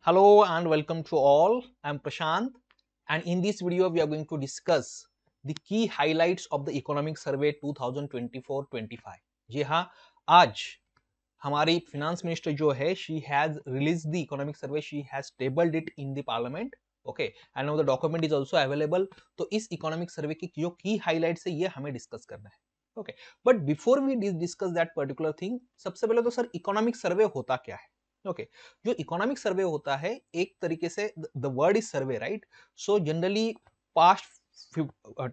Hello and welcome to all. I'm Prashant, and in this video we are going to discuss the key highlights of the economic survey 2024-25. जी हाँ, आज हमारी finance minister जो है she has released the economic survey, she has tabled it in the parliament. Okay, and now the document is also available. तो इस economic survey की जो key highlights है ये हमें discuss करना है. Okay, but before we discuss that particular thing, सबसे पहले तो सर economic survey होता क्या है? ओके जो इकोनॉमिक सर्वे होता है एक तरीके से the word is survey right so generally past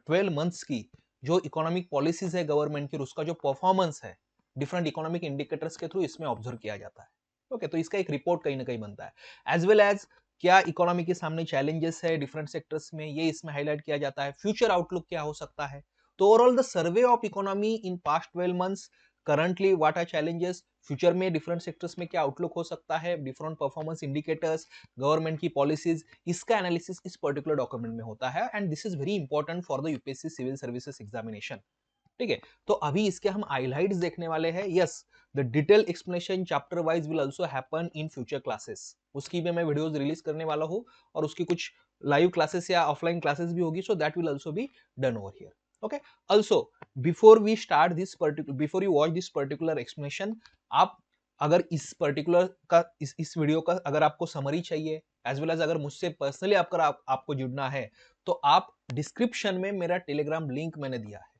12 months की जो इकोनॉमिक पॉलिसीज है गवर्नमेंट की उसका जो परफॉर्मेंस है डिफरेंट इकोनॉमिक इंडिकेटर्स के थ्रू इसमें ऑब्जर्व किया जाता है ओके तो इसका एक रिपोर्ट कहीं ना कहीं बनता है एज वेल एज क्या इकोनॉमी के सामने चैलेंजेस है डिफरेंट सेक्टर्स में ये इसमें हाईलाइट किया जाता है फ्यूचर आउटलुक क्या हो सकता है तो overall the survey of economy in past 12 months currently what are challenges future में डिफरेंट सेक्टर्स में क्या आउटलुक हो सकता है डिफरेंट परफॉर्मेंस इंडिकेटर्स गवर्नमेंट की पॉलिसीज इसका एनालिसिस इस पर्टिकुलर डॉक्यूमेंट में होता है and this is very important for the UPSC civil services examination ठीक है तो अभी इसके हम हाइलाइट्स देखने वाले हैं yes the detail explanation chapter wise will also happen in future classes उसकी भी मैं वीडियोस रिलीज करने वाला हूं और उसकी कुछ लाइव क्लासेस या ऑफलाइन क्लासेस भी होगी so that will also be done over here okay also before we start this particular before you watch this particular explanation आप अगर इस पर्टिकुलर का इस वीडियो का अगर आपको समरी चाहिए एज वेल एज अगर मुझसे पर्सनली आपको जुड़ना है तो आप डिस्क्रिप्शन में मेरा टेलीग्राम लिंक मैंने दिया है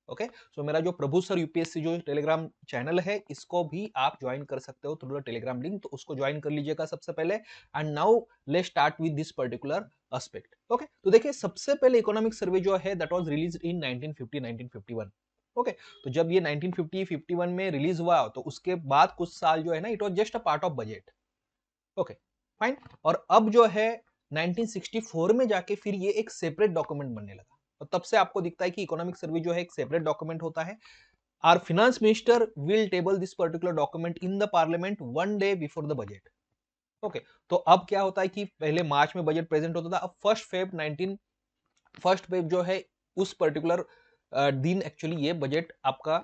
ओके सो मेरा जो प्रभु सर यूपीएससी जो टेलीग्राम चैनल है इसको भी आप ज्वाइन कर सकते हो थ्रू द टेलीग्राम लिंक तो उसको ज्वाइन कर लीजिएगा सबसे पहले and now let's start with this particular aspect okay तो देखिए सबसे पहले इकोनॉमिक सर्वे जो है that was released in 1950-1951 okay तो जब ये 1950-51 में रिलीज हुआ तो उसके बाद कुछ साल जो है ना it was just a part of budget okay fine और अब जो है 1964 में जाके फिर ये एक सेपरेट डॉक्यूमेंट बनने लगा और तब से आपको दिखता है कि इकोनॉमिक सर्वे जो है एक सेपरेट डॉक्यूमेंट होता है our finance minister will table this particular document in the parliament one day before the budget okay तो अब क्या होता है कि पहले मार्च में बजट प्रेजेंट होता था अब फर्स्ट फेब जो है उस पर्टिकुलर दिन एक्चुअली ये बजट आपका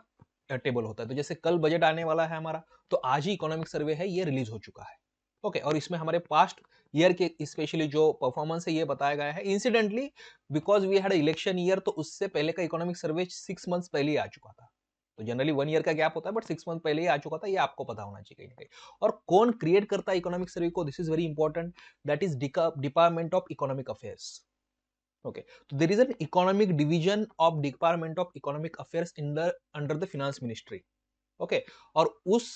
टेबल होता है तो जैसे कल बजट आने वाला है हमारा तो आज ही इकोनॉमिक सर्वे है ये रिलीज हो चुका है ओके और इसमें हमारे पास्ट ईयर के स्पेशली जो परफॉर्मेंस है ये बताया गया है incidentally because we had election year तो उससे पहले का इकोनॉमिक सर्वे 6 मंथ्स पहले ही आ चुका था तो जनरली 1 ईयर का गैप होता है बट 6 मंथ पहले ही आ चुका था ये आपको पता होना चाहिए कहीं ना कहीं और कौन क्रिएट करता है इकोनॉमिक सर्वे को this is very important that is department of economic affairs okay so there is an economic division of department of economic affairs in the under the finance ministry okay और उस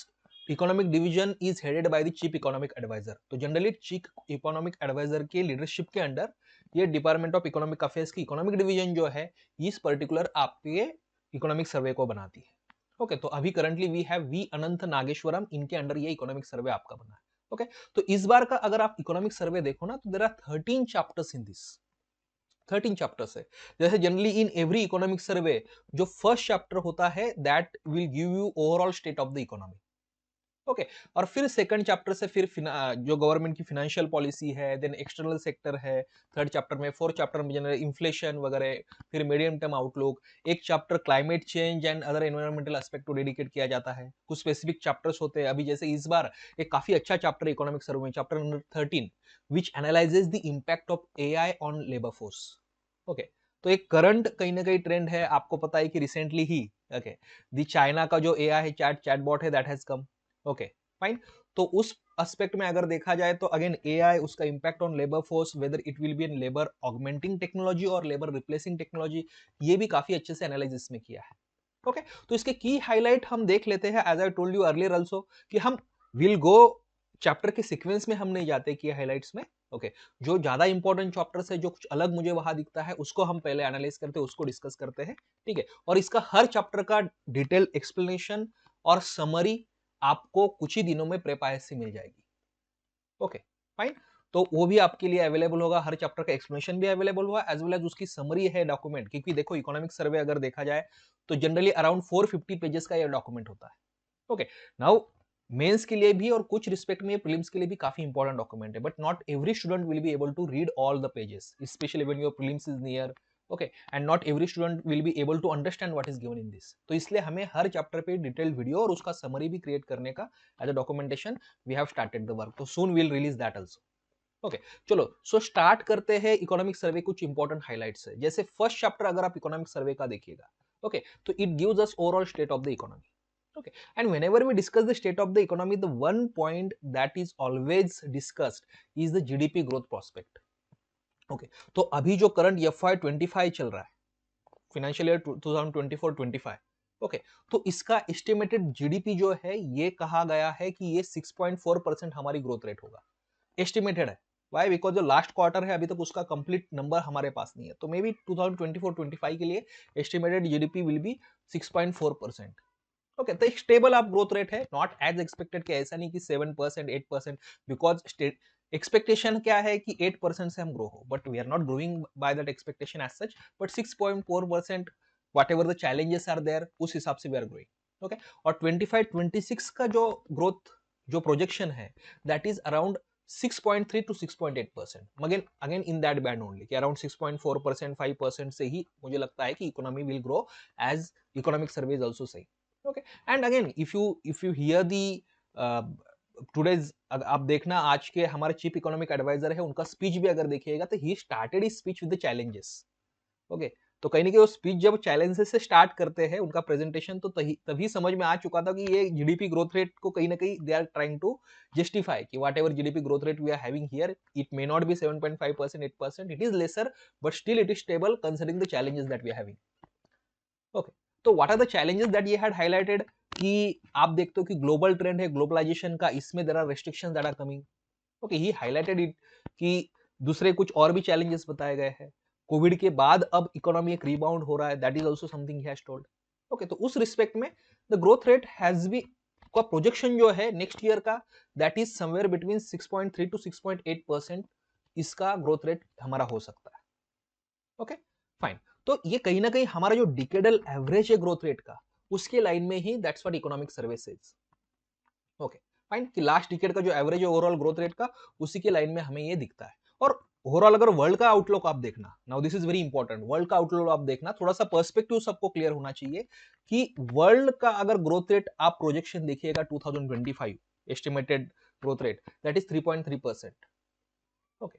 economic division is headed by the chief economic adviser तो generally chief economic adviser के leadership के under ये department of economic affairs की economic division जो है इस पर्टिकुलर आपके इकोनॉमिक सर्वे को बनाती है ओके तो अभी करंटली वी हैव वी अनंत नागेश्वरम इनके अंडर ये इकोनॉमिक सर्वे आपका बना है ओके तो इस बार का अगर आप इकोनॉमिक सर्वे देखो ना तो there are 13 chapters in this 13 chapters है जैसे generally in every economic survey जो फर्स्ट चैप्टर होता है that will give you overall state of the economy okay और फिर सेकंड चैप्टर से फिर जो गवर्नमेंट की फाइनेंशियल पॉलिसी है देन एक्सटर्नल सेक्टर है थर्ड चैप्टर में फोर्थ चैप्टर में जनरल इन्फ्लेशन वगैरह फिर मीडियम टर्म आउटलुक एक chapter climate change and other environmental aspect को डेडिकेट किया जाता है कुछ स्पेसिफिक चैप्टर्स होते हैं अभी जैसे इस बार एक काफी अच्छा चैप्टर इकोनॉमिक सर्वे में chapter number 13 which analyses the impact of AI on labour force okay तो एक करंट कहीं ना कहीं ट्रेंड है आपको पता है कि रिसेंटली ही ओके दी चाइना का जो एआई है चैटबॉट है that has come okay fine तो उस एस्पेक्ट में अगर देखा जाए तो अगेन एआई उसका impact on labour force whether it will be in labour augmenting technology और लेबर रिप्लेसिंग टेक्नोलॉजी ये भी काफी अच्छे से एनालिसिस में किया है ओके तो इसके की हाईलाइट हम देख लेते हैं as I told you earlier also कि हम विल गो चैप्टर के सीक्वेंस में हम नहीं जाते कि हाईलाइट्स में ओके जो ज्यादा इंपॉर्टेंट चैप्टर्स है जो कुछ अलग मुझे वहां दिखता है उसको हम पहले एनालाइज करते हैं उसको डिस्कस करते हैं ठीक है और इसका हर चैप्टर का डिटेल एक्सप्लेनेशन और समरी आपको कुछ ही दिनों में प्रेपायस से मिल जाएगी ओके फाइन तो वो भी आपके लिए अवेलेबल होगा हर चैप्टर का एक्सप्लेनेशन भी अवेलेबल होगा एज वेल एज उसकी समरी है डॉक्यूमेंट क्योंकि देखो इकोनॉमिक सर्वे अगर देखा जाए तो जनरली अराउंड 450 पेजेस का ये डॉक्यूमेंट होता है ओके नाउ मेंस के लिए भी और कुछ रिस्पेक्ट में प्रीलिम्स के लिए भी काफी इंपॉर्टेंट डॉक्यूमेंट है but not every student will be able to read all the pages specially when your prelims is near okay and not every student will be able to understand what is given in this तो इसलिए हमें हर chapter पे detailed video और उसका summary भी create करने का as a documentation we have started the work तो soon will release that also okay चलो सो स्टार्ट करते हैं इकोनॉमिक सर्वे कुछ इंपॉर्टेंट हाइलाइट्स है। जैसे फर्स्ट चैप्टर अगर आप इकोनॉमिक सर्वे का देखिएगा, ओके तो it gives us overall state of the economy. Okay, and whenever we discuss the state of the economy, the one point that is always discussed is the GDP growth prospect. Okay, तो अभी जो current FY25 चल रहा है, financial year 2024-25, okay तो इसका estimated GDP जो है ये कहा गया है कि ये 6.4% हमारी ग्रोथ रेट होगा, एस्टिमेटेड है। वाई? बिकॉज जो लास्ट क्वार्टर है अभी तक उसका कंप्लीट नंबर हमारे पास नहीं है, तो मे बी 2024-25 के लिए estimated GDP will be 6.4%। Okay तो एक स्टेबल आप ग्रोथ रेट है, नॉट एज एक्सपेक्टेड कि ऐसा नहीं कि 7% 8%, बिकॉज एक्सपेक्टेशन क्या है कि 8% से हम ग्रो हो, but we are not growing by that expectation as such, but 6.4% whatever the challenges are there उस हिसाब से वी आर ग्रोइंग। ओके और 25-26 का जो ग्रोथ जो प्रोजेक्शन है that is around 6.3 to 6.8%, again in that band only, कि around 6.4% 5% से ही मुझे लगता है कि economy will grow, as economic survey is also सही। Okay and again if you hear the today's, आप देखना आज के हमारे चीफ इकोनॉमिक एडवाइजर है उनका स्पीच भी अगर देखिएगा तो he started his speech with the challenges. Okay तो कहीं ना कहीं वो स्पीच जब चैलेंजेस से स्टार्ट करते हैं उनका प्रेजेंटेशन, तो तभी समझ में आ चुका था कि ये जीडीपी ग्रोथ रेट को कहीं ना कहीं they are trying to justify कि whatever GDP growth rate we are having here, it may not be 7.5% 8%, it is lesser but still it is stable considering the challenges that we are having. Okay तो what are the challenges that ये had highlighted, कि आप देखते हो कि global trend है globalization का, इसमें there are restrictions that are coming. Okay he highlighted it कि दूसरे कुछ और भी चैलेंजेस बताए गए हैं। कोविड के बाद अब इकोनॉमी एक रिबाउंड हो रहा है, that is also something he has told. Okay तो उस रिस्पेक्ट में the growth rate has B का प्रोजेक्शन जो है नेक्स्ट ईयर का that is somewhere between 6.3 to 6.8%, इसका ग्रोथ रेट हमारा हो सकता है। ओके फाइन, तो ये कहीं ना कहीं हमारा जो डिकेडल एवरेज है ग्रोथ रेट का उसके लाइन में ही, that's what economic survey says. Okay fine, कि लास्ट डिकेड का जो एवरेज है ओवरऑल ग्रोथ रेट का उसी के लाइन में हमें ये दिखता है। और ओवरऑल अगर वर्ल्ड का आउटलुक आप देखना, now this is very important, world का आउटलुक आप देखना, थोड़ा सा पर्सपेक्टिव सबको क्लियर होना चाहिए कि वर्ल्ड का अगर ग्रोथ रेट आप प्रोजेक्शन देखिएगा 2025 estimated growth rate that is 3.3%। Okay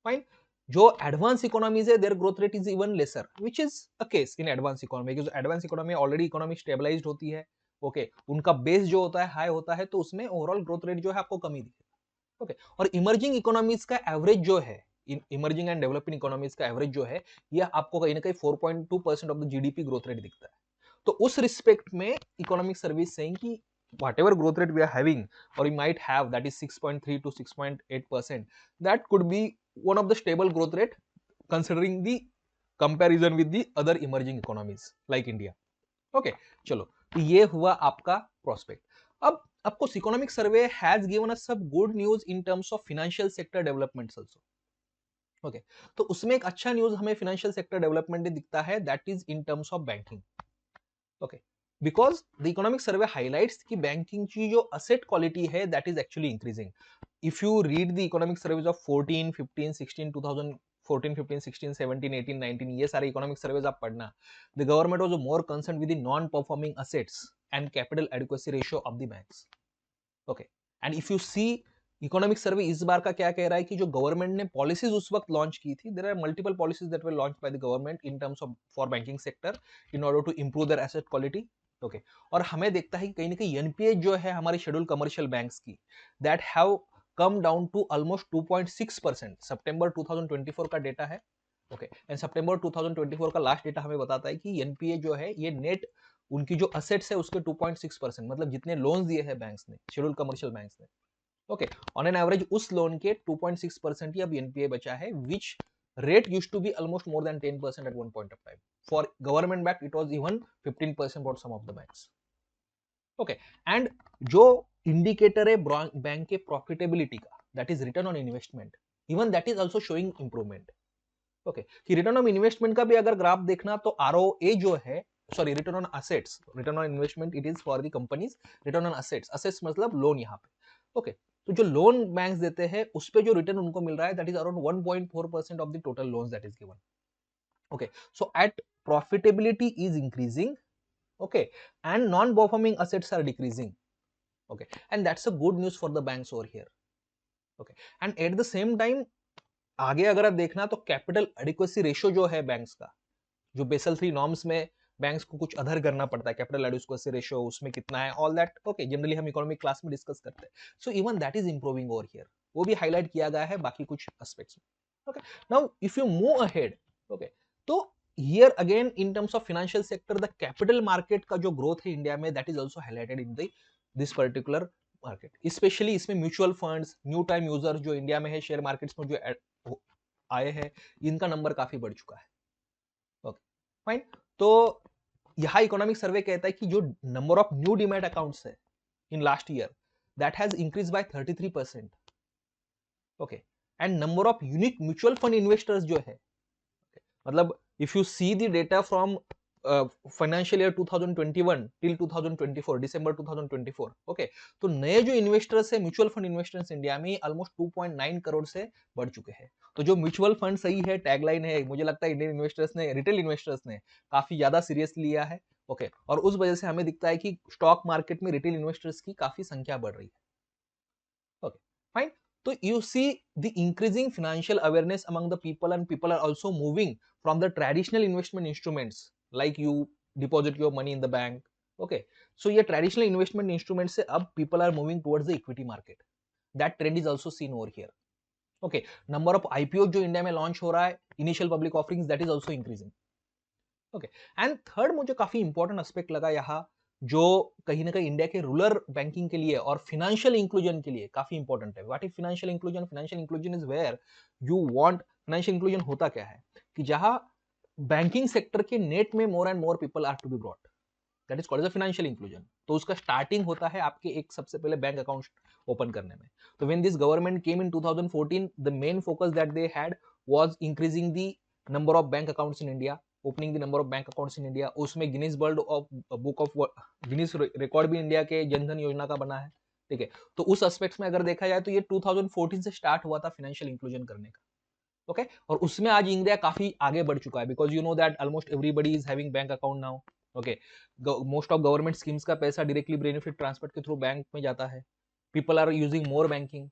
fine, जो एडवांस इकोनॉमीज है their growth rate is even lesser, which is a case in advance economy, क्योंकि advance economy already economy stabilized होती है। Okay उनका base जो होता है हाई होता है, तो उसमें ओवरऑल ग्रोथ रेट जो है आपको कमी दिखेगा। ओके और इमर्जिंग इकोनॉमीज का एवरेज जो है, इमर्जिंग एंड डेवलपिंग इकोनॉमीज का एवरेज जो है, यह आपको कहीं ना कहीं 4.2% of the GDP growth rate दिखता है। तो उस रिस्पेक्ट में इकोनॉमिक सर्विस सेइंग कि whatever growth rate we are having or we might have, that is 6.3 to 6.8%, that could be one of the stable growth rate considering the comparison with the other emerging economies like India. Okay चलो तो ये हुआ आपका prospect. अब आपको economic survey has given us सब good news in terms of financial sector developments also. Okay तो उसमें एक अच्छा न्यूज हमें फाइनेंशियल सेक्टर डेवलपमेंट दिखता है, that is in terms of banking. Okay because the economic survey highlights कि banking की जो असेट क्वालिटी है that is actually increasing. If you read the economic surveys of 14 15 16 2014 15 16 17 18 19, ये सारे इकोनॉमिक सर्वेज आप पढ़ना, the government was more concern with the non performing assets and capital adequacy ratio of the banks. Okay and if you see economic survey इस बार का क्या कह रहा है कि जो गवर्नमेंट ने पॉलिसीज उस वक्त लॉन्च की थी, there are multiple policies that were launch by the government in terms of for banking sector in order to improve their asset quality. Okay और हमें देखता है कि कहीं ना कहीं एनपीए जो है हमारे शेड्यूल कमर्शियल बैंक्स की, that have come down to almost 2.6%, सितंबर 2024 का डेटा है। ओके एंड सितंबर 2024 का लास्ट डेटा हमें बताता है कि एनपीए जो है ये नेट उनकी जो असेट्स है उसके 2.6%, मतलब जितने लोन्स दिए हैं बैंक्स ने, शेड्यूल कमर्शियल बैंक्स ने, ओके ऑन एन एवरेज उस लोन के 2.6% ही अब एनपीए बचा है, विच rate used to be almost more than 10% at one point of time. For government backed it was even 15% for some of the banks. Okay and जो indicator है bank के profitability का, that is return on investment, even that is also showing improvement. Okay कि return on investment का भी अगर graph देखना तो आरओए जो है, sorry return on assets, return on investment it is for the companies, return on assets, assets मतलब loan यहाँ पे। ओके तो जो लोन बैंक्स देते हैं उस पे जो रिटर्न उनको मिल रहा है that is around 1.4% of the total loans that is given. Okay so at profitability is increasing, okay and non-performing assets are decreasing, okay and that's a good news for the banks over here। Okay, and at the same time आगे अगर आप देखना तो capital adequacy ratio जो है banks का, जो basal 3 norms में बैंक्स को कुछ अधर करना पड़ता है, कैपिटल एडिक्वेसी रेशियो उसमें कितना है, ऑल दैट ओके, जनरली हम इकोनॉमिक क्लास में डिस्कस करते हैं। So even that is improving over here, वो भी हाईलाइट किया गया है बाकी कुछ एस्पेक्ट्स में। Okay, now if you move ahead, okay, तो here again in terms of financial sector the capital market का जो ग्रोथ है इंडिया में, that is also highlighted in this particular market. Specially इसमें mutual funds, new time users जो India में है, शेयर मार्केट्स में जो आए हैं, इनका नंबर काफी बढ़ चुका है। Okay, fine. तो यहां इकोनॉमिक सर्वे कहता है कि जो number of new demat accounts है in last year, that has increase by 33%। Okay, and number of unique mutual fund investors जो है, मतलब if you see the data from financial year 2021 till 2024, December 2024, okay, तो नए जो investors है, mutual fund investors India में almost 2.9 crore से बढ़ चुके हैं। तो जो म्यूचुअल फंड सही है, टैगलाइन है, मुझे लगता है इंडियन इन्वेस्टर्स ने, रिटेल इन्वेस्टर्स ने काफी ज्यादा सीरियसली लिया है। ओके, और उस वजह से हमें दिखता है कि स्टॉक मार्केट में रिटेल इन्वेस्टर्स की काफी संख्या बढ़ रही है। Okay, fine. तो you see the increasing financial awareness among the people, and people are also moving from the traditional investment instruments like you deposit your money in the bank. Okay, so ये traditional investment instruments से अब people are moving towards the equity market. That trend is also seen over here. Okay, number of IPO जो India में launch हो रहा है, initial public offerings, that is also increasing. Okay, and third मुझे काफी important aspect लगा यहाँ, जो कहीं ना कहीं इंडिया के रूरल बैंकिंग के लिए और फाइनेंशियल इंक्लूजन के लिए काफी इंपॉर्टेंट है। What is financial inclusion? Financial inclusion is where you want, financial inclusion होता क्या है कि जहां बैंकिंग सेक्टर के नेट में more and more people are to be brought, that is called as financial inclusion. तो उसका स्टार्टिंग होता है आपके एक सबसे पहले बैंक अकाउंट ओपन करने में। तो when this government came in 2014, the main focus that they had was increasing the number of bank accounts in India, opening the number of bank accounts in India. उसमें Guinness world of book of Guinness record भी India के जनधन योजना का बना है। ठीक है, तो उस एस्पेक्ट्स में अगर देखा जाए तो ये 2014 से स्टार्ट हुआ था फाइनेंशियल इंक्लूजन करने का। ओके, और उसमें आज इंडिया काफी आगे बढ़ चुका है, because you know that almost everybody is having bank account now. Okay, most of government schemes का पैसा डायरेक्टली बेनिफिट ट्रांसफर के थ्रू बैंक में जाता है। People are using more banking.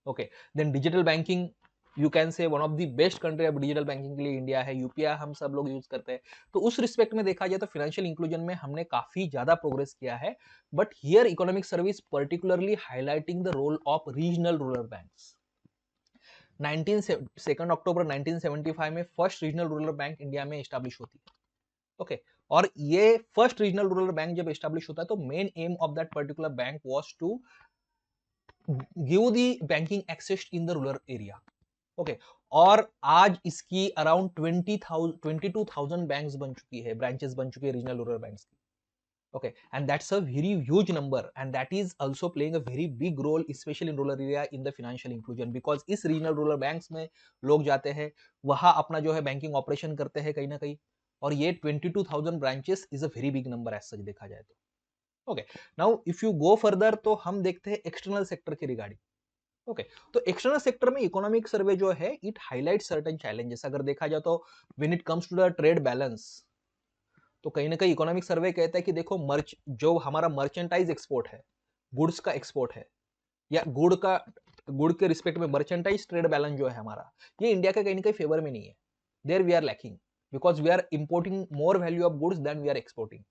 Okay, then digital banking, you can say one of the best country अब digital banking के लिए India है। यूपीआई हम सब लोग यूज करते हैं। तो उस रिस्पेक्ट में देखा जाए तो फाइनेंशियल इंक्लूजन में हमने काफी ज्यादा प्रोग्रेस किया है। But here economic service particularly highlighting the role of regional rural banks. 2 अक्टूबर 1975 में first regional rural bank India में एस्टैब्लिश होती है। ओके, और ये फर्स्ट रीजनल रूरल बैंक जब एस्टैब्लिश होता है तो main aim of that particular bank was to give the banking access in the rural area. Okay, और आज इसकी अराउंड 22,000 बैंक्स बन चुकी है, ब्रांचेस बन चुकी है रीजनल रूरल बैंक्स की। Okay, and that's a very huge number, and that is also playing a very big role, especially in rural area in the financial inclusion, because इस regional rural banks में लोग जाते हैं, वहां अपना जो है बैंकिंग ऑपरेशन करते हैं कहीं ना कहीं, और ये 22,000 branches is a very big number as such देखा जाए तो। Okay, now if you go further तो हम देखते हैं एक्सटर्नल सेक्टर के रिगार्डिंग। ओके, तो एक्सटर्नल सेक्टर में इकोनॉमिक सर्वे जो है इट हाईलाइट सर्टेन चैलेंजेस। अगर देखा जाए तो when it comes to the trade balance, तो कहीं ना कहीं इकोनॉमिक सर्वे कहता है कि देखो जो हमारा मर्चेंटाइज एक्सपोर्ट है, गुड्स का एक्सपोर्ट है, या गुड़ के रिस्पेक्ट में मर्चेंटाइज ट्रेड बैलेंस जो है हमारा, ये इंडिया के कहीं ना कहीं फेवर में नहीं है। There we are lacking because we are importing more value of goods than we are exporting.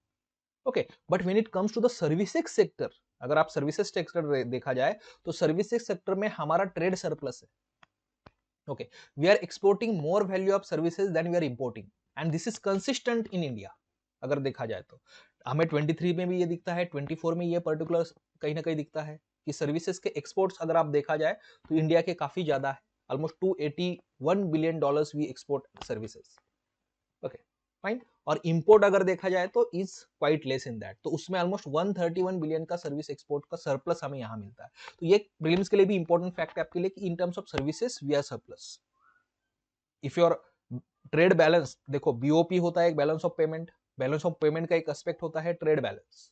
Okay, but when it comes to the services sector, अगर आप सर्विसेज सेक्टर देखा जाए तो सर्विसेज सेक्टर में हमारा ट्रेड सरप्लस है। Okay, we are exporting more value of services than we are importing, and this is consistent in India. अगर देखा जाए तो हमें 23 में भी ये दिखता है, 24 में ये पर्टिकुलर कहीं ना कहीं दिखता है कि सर्विसेज के एक्सपोर्ट्स अगर आप देखा जाए तो इंडिया के काफी ज्यादा है, almost $281 billion we export services. Okay, fine. और इंपोर्ट अगर देखा जाए तो is quite less in that, तो उसमें ऑलमोस्ट 131 बिलियन का सर्विस एक्सपोर्ट का सरप्लस हमें यहाँ मिलता है। तो ये प्रीलिम्स के लिए भी इंपॉर्टेंट फैक्ट है आपके लिए कि in terms of services we are surplus. If your trade balance देखो, बीओपी होता है एक balance of payment, balance of payment का एक एस्पेक्ट होता है ट्रेड बैलेंस।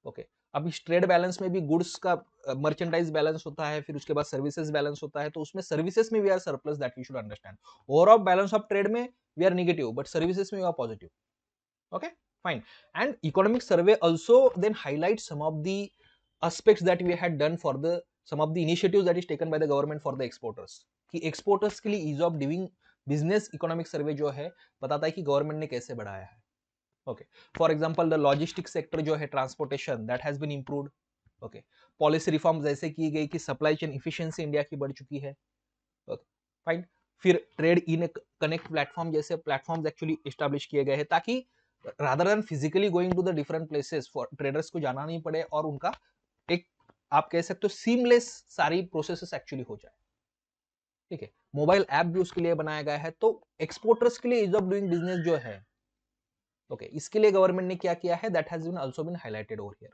ओके, अब इस ट्रेड बैलेंस में भी गुड्स का मर्चेंटाइज बैलेंस होता है, फिर उसके बाद सर्विसेज बैलेंस होता है। तो उसमें सर्विसेज में we are surplus, that we should understand. Overall balance of trade में we are negative, but services में we are positive. Okay, fine. And economic survey also then highlights some of the aspects that we had done for the some of the initiatives that is taken by the government for the exporters, कि exporters के लिए ease of doing business economic survey जो है बताता है कि government ने कैसे बढ़ाया है। Okay, for example the logistic sector जो है, transportation, that has been improved. Okay, policy reforms ऐसे की गई कि सप्लाई चेन इफिशिएंसी इंडिया की बढ़ चुकी है। Okay, fine. फिर ट्रेड इन कनेक्ट प्लेटफॉर्म जैसे प्लेटफॉर्म्स एक्चुअली एस्टैब्लिश किए गए हैं, ताकि rather than physically going to the different places for traders को जाना नहीं पड़े, और उनका एक, आप कह सकते हो, सीमलेस सारी प्रोसेसेस एक्चुअली हो जाए। ठीक है, मोबाइल ऐप भी उसके लिए बनाया गया है। तो एक्सपोर्टर्स के लिए इज ऑफ डूइंग बिजनेस जो है, ओके, इसके लिए गवर्नमेंट ने क्या किया है, that has been also been highlighted over here.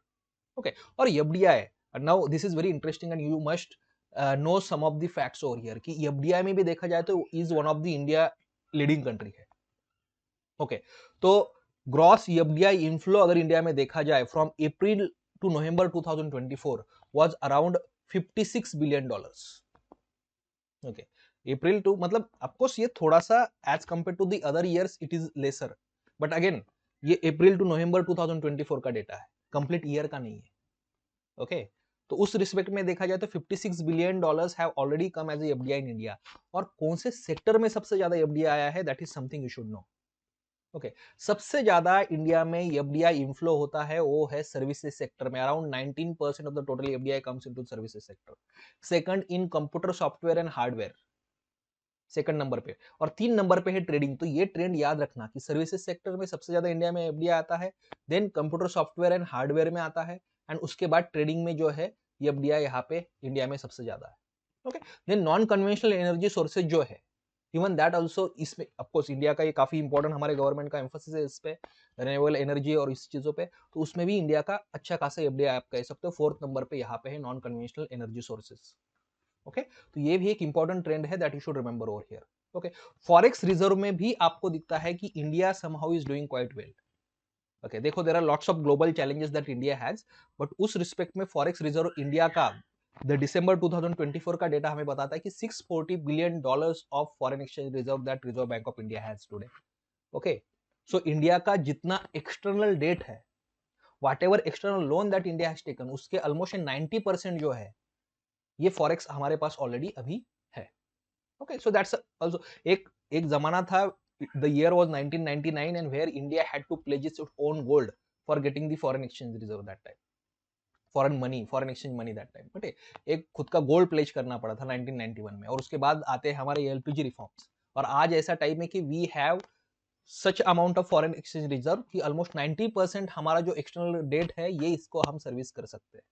Okay, और FDI, now this is very interesting and you must know some of the facts over here, कि एफडीआई में भी देखा जाए तो is one of the India leading country है। Okay, तो gross FDI inflow अगर इंडिया में देखा जाए from April to November 2024 was around $56 billion. Okay, April to, मतलब ऑफकोर्स ये थोड़ा सा as compare to the other years it is lesser, but again ये अप्रैल टू नवंबर 2024 का डेटा है, कंप्लीट ईयर का नहीं है। ओके, तो उस रिस्पेक्ट में देखा जाए तो $56 billion have already come as FDI in India. और कौन से सेक्टर में सबसे ज्यादा एफडीआई आया है, that is something you should know. Okay, सबसे ज्यादा इंडिया में एफडीआई इनफ्लो होता है वो है सर्विसेज सेक्टर में, around 19% of the total FDI comes into services sector. Second in computer software and hardware, second number पे, और 3 नंबर पे है ट्रेडिंग। तो ये ट्रेंड याद रखना कि सर्विसेज सेक्टर में सबसे ज्यादा इंडिया में एफडीआई आता है, then computer software and hardware में आता है, एंड उसके बाद ट्रेडिंग में जो है ये एफडीआई यहाँ पे इंडिया में सबसे ज्यादा है। Okay, then non conventional energy sources जो है, इवन दैट ऑल्सो, इसमें ऑफकोर्स इंडिया का ये काफी इंपॉर्टेंट, हमारे गवर्नमेंट का एम्फोसिस है इस पे, रिन्यूएबल एनर्जी और इस चीजों पे, तो उसमें भी इंडिया का अच्छा खासा एफडीआई आप कह सकते हो। 4th नंबर पे यहाँ पे है non conventional energy sources. Okay, तो ये भी एक इंपॉर्टेंट ट्रेंड है that you should remember over here. Okay, forex reserve में भी आपको दिखता है कि India somehow is doing quite well. Okay, देखो there are lots of global challenges that India has, but उस रिस्पेक्ट में फॉरेक्स रिजर्व इंडिया का द दिसंबर 2024 का डेटा हमें बताता है कि $640 billion of foreign exchange reserve that reserve bank of India has today. Okay, so India का जितना एक्सटर्नल डेट है, what ever external loan that India has taken, उसके ऑलमोस्ट 90% जो है ये फॉरेक्स हमारे पास ऑलरेडी अभी है। ओके, सो दैट्स आल्सो एक एक जमाना था, the year was 1999 and where India had to pledge its own gold for getting the foreign exchange reserve that time, foreign exchange money that time, but एक खुद का gold pledge करना पड़ा था 1991 में, और उसके बाद आते हैं हमारे एलपीजी रिफॉर्म्स, और आज ऐसा टाइम है कि we have such amount of foreign exchange reserve कि ऑलमोस्ट 90% हमारा जो एक्सटर्नल डेट है ये इसको हम सर्विस कर सकते हैं।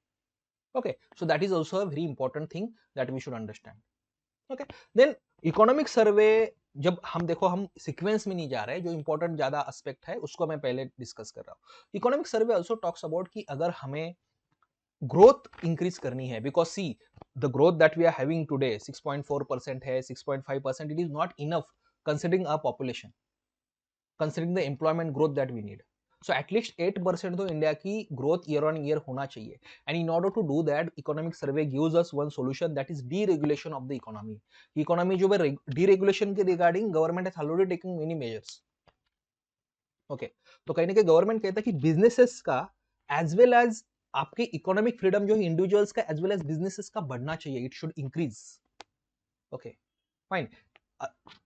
Okay, so that is also a very important thing that we should understand. Okay, then economic survey, जब हम देखो हम सीक्वेंस में नहीं जा रहे, जो इंपॉर्टेंट ज्यादा एस्पेक्ट है उसको मैं पहले डिस्कस कर रहा हूँ। Economic survey also talks about कि अगर हमें ग्रोथ इंक्रीज करनी है, because see the growth that we are having today 6.4% है, 6.5%, it is not enough considering a population, considering the employment growth that we need. So at least 8% तो India की growth year on year होना चाहिए, and in order to do that economic survey gives us one solution, that is deregulation of the economy. Economy जो है deregulation के regarding government has already taking many measures. Okay, तो कहीं ना कहीं government कहता है कि बिजनेसेस का एज वेल एज आपकी इकोनॉमिक फ्रीडम जो है इंडिविजुअल्स का एज वेल एज बिजनेसेस का बढ़ना चाहिए, it should increase. Okay, fine.